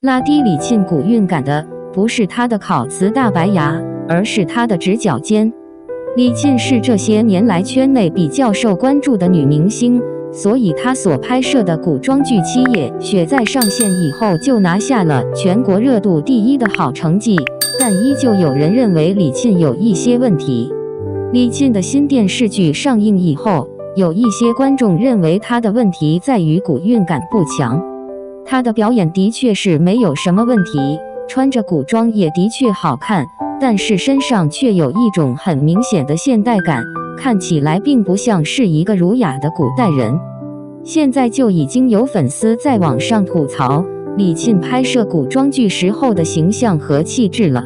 拉低李沁古韻感的不是她的烤瓷大白牙，而是她的直角肩。李沁是這些年來圈內比較受關注的女明星，所以她所拍攝的古裝劇《七夜雪》在上線以後就拿下了全國熱度第1的好成績，但依舊有人認為李沁有一些問題。李沁的新電視劇上映以後，有一些觀眾認為她的問題在於古韻感不強。她的表演的確是沒有什麼問題，穿着古裝也的確好看，但是身上卻有一種很明顯的現代感，看起來並不像是一個儒雅的古代人。現在就已經有粉絲在網上吐槽李沁拍攝古裝劇時候的形象和氣質了。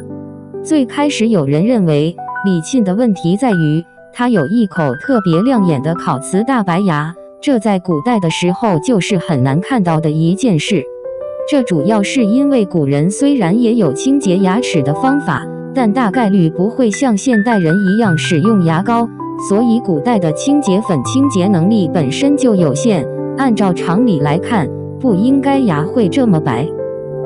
最開始有人認為李沁的問題在於她有一口特別亮眼的烤瓷大白牙，這在古代的時候就是很難看到的一件事。這主要是因為古人雖然也有清潔牙齒的方法，但大概率不會像現代人一樣使用牙膏，所以古代的清潔粉清潔能力本身就有限，按照常理來看，不應該牙會這麼白。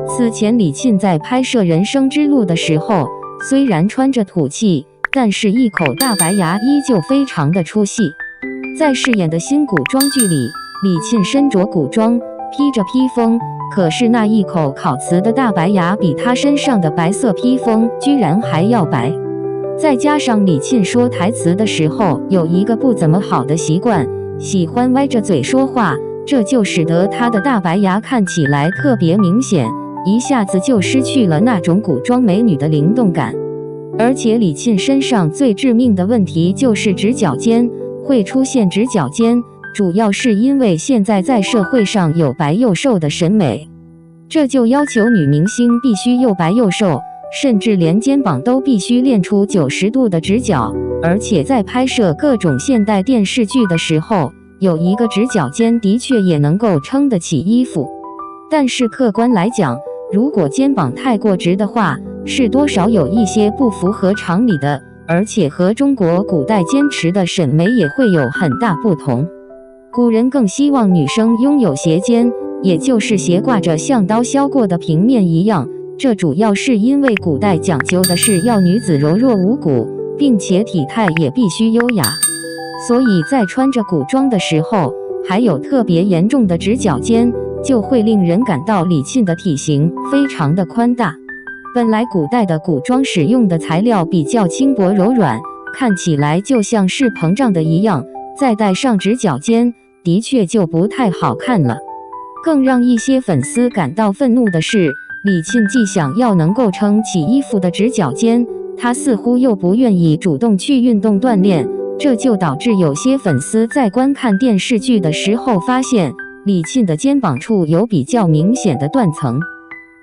此前李沁在拍攝《人生之路》的時候，雖然穿着土氣，但是一口大白牙依舊非常的出戲。在飾演的新古裝劇裡，李沁身着古裝，披着披風，可是那一口烤瓷的大白牙比她身上的白色披風居然還要白。再加上李沁說台詞的時候有一個不怎麼好的習慣，喜歡歪着嘴說話，這就使得她的大白牙看起來特別明顯，一下子就失去了那種古裝美女的靈動感。而且李沁身上最致命的問題就是直角肩，會出現直角肩，主要是因為現在在社會上有白又瘦的審美，這就要求女明星必須又白又瘦，甚至連肩膀都必須練出90度的直角。而且在拍攝各種現代電視劇的時候，有一個直角肩的確也能夠撐得起衣服。但是客觀來講，如果肩膀太過直的話，是多少有一些不符合常理的，而且和中國古代堅持的審美也會有很大不同。古人更希望女生擁有斜肩，也就是斜掛着像刀削過的平面一樣，這主要是因為古代講究的是要女子柔弱無骨，並且體態也必須優雅，所以在穿着古裝的時候，還有特別嚴重的直角肩，就會令人感到李沁的體型非常的寬大。本來古代的古裝使用的材料比較輕薄柔軟，看起來就像是膨脹的一樣，再帶上直角肩，的確就不太好看了。更讓一些粉絲感到憤怒的是，李沁既想要能夠撐起衣服的直角肩，她似乎又不願意主動去運動鍛鍊，這就導致有些粉絲在觀看電視劇的時候發現李沁的肩膀處有比較明顯的斷層。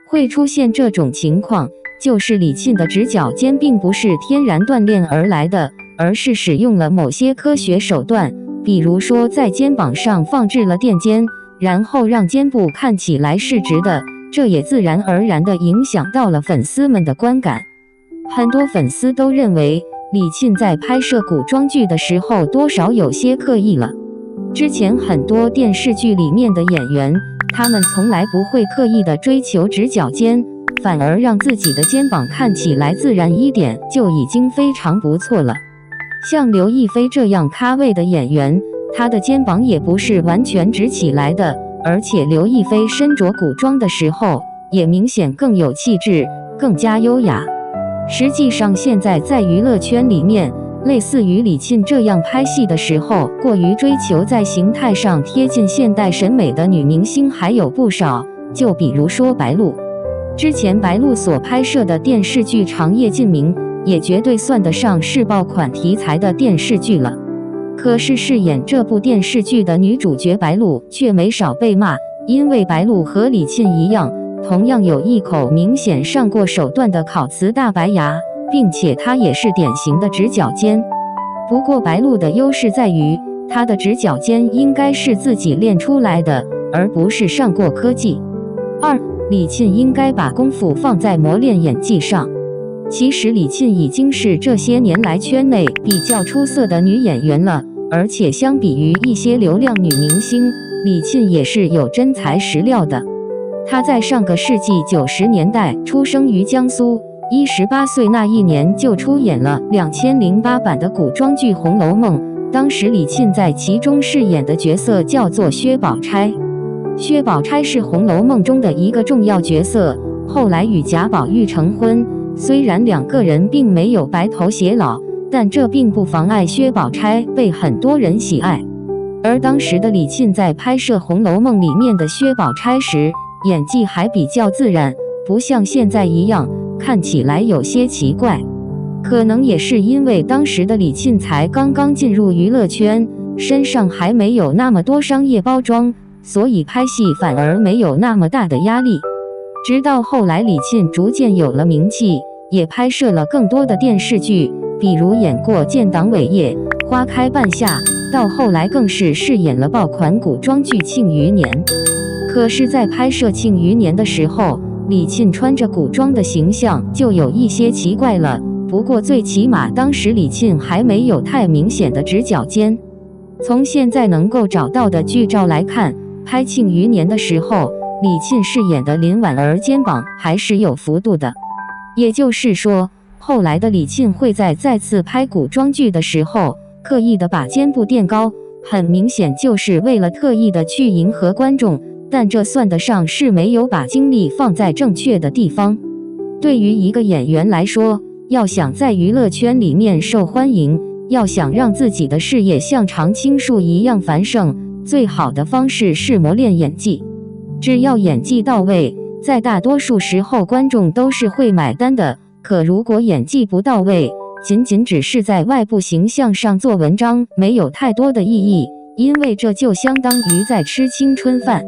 會出現這種情況，就是李沁的直角肩並不是天然鍛鍊而來的，而是使用了某些科學手段，比如說在肩膀上放置了墊肩，然後讓肩部看起來是直的，這也自然而然地影響到了粉絲們的觀感。很多粉絲都認為李沁在拍攝古裝劇的時候多少有些刻意了。之前很多電視劇裡面的演員，他們從來不會刻意的追求直角肩，反而讓自己的肩膀看起來自然一點就已經非常不錯了。像劉亦菲這樣咖位的演員，她的肩膀也不是完全直起來的，而且劉亦菲身着古裝的時候，也明顯更有氣質，更加優雅。實際上現在在娛樂圈裡面，類似於李沁這樣拍戲的時候過於追求在形態上貼近現代審美的女明星還有不少，就比如說白鹿。之前白鹿所拍攝的電視劇《長夜燼明》也絕對算得上是爆款題材的電視劇了。可是飾演這部電視劇的女主角白鹿卻沒少被罵，因為白鹿和李沁一樣，同樣有一口明顯上過手段的烤瓷大白牙，並且她也是典型的直角肩。不過白鹿的優勢在於，她的直角肩應該是自己練出來的，而不是上過科技。2. 李沁應該把功夫放在磨練演技上。其實李沁已經是這些年來圈內比較出色的女演員了，而且相比於一些流量女明星，李沁也是有真材實料的。他在上個世紀90年代出生於江蘇，18歲那一年就出演了2008版的古裝劇《紅樓夢》。當時李沁在其中飾演的角色叫做薛寶釵。薛寶釵是《紅樓夢》中的一個重要角色，後來與賈寶玉成婚。雖然兩個人並沒有白頭偕老，但這並不妨礙薛寶釵被很多人喜愛。而當時的李沁在拍攝《紅樓夢》裡面的薛寶釵時，演技還比較自然，不像現在一樣看起來有些奇怪。可能也是因為當時的李沁才剛剛進入娛樂圈，身上還沒有那麼多商業包裝，所以拍戲反而沒有那麼大的壓力。直到後來李沁逐漸有了名氣，也拍攝了更多的電視劇，比如演過《建黨偉業》《花開半夏》，到後來更是飾演了爆款古裝劇《慶餘年》。可是在拍攝《慶餘年》的時候，李沁穿着古裝的形象就有一些奇怪了。不過最起碼當時李沁還沒有太明顯的直角肩。從現在能夠找到的劇照來看，拍《慶餘年》的時候，李沁飾演的林婉兒肩膀還是有幅度的。也就是說，後來的李沁會在再次拍古裝劇的時候，刻意的把肩部墊高，很明顯就是為了特意的去迎合觀眾，但這算得上是沒有把精力放在正確的地方。對於一個演員來說，要想在娛樂圈裡面受歡迎，要想讓自己的事業像常青樹一樣繁盛，最好的方式是磨練演技。只要演技到位，在大多數時候觀眾都是會買單的。可如果演技不到位，僅只是在外部形象上做文章，沒有太多的意義，因為這就相當於在吃青春飯。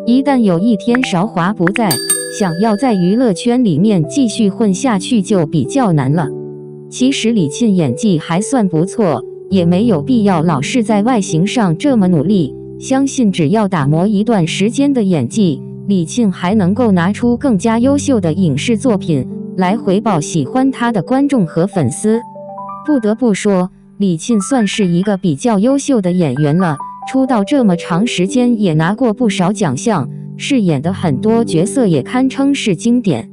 一旦有一天韶華不再，想要在娛樂圈裡面繼續混下去就比較難了。其實李沁演技還算不錯，也沒有必要老是在外形上這麼努力。相信只要打磨一段時間的演技，李沁還能夠拿出更加優秀的影視作品來回報喜歡他的觀眾和粉絲。不得不說，李沁算是一個比較優秀的演員了，出道這麼長時間也拿過不少獎項，飾演的很多角色也堪稱是經典。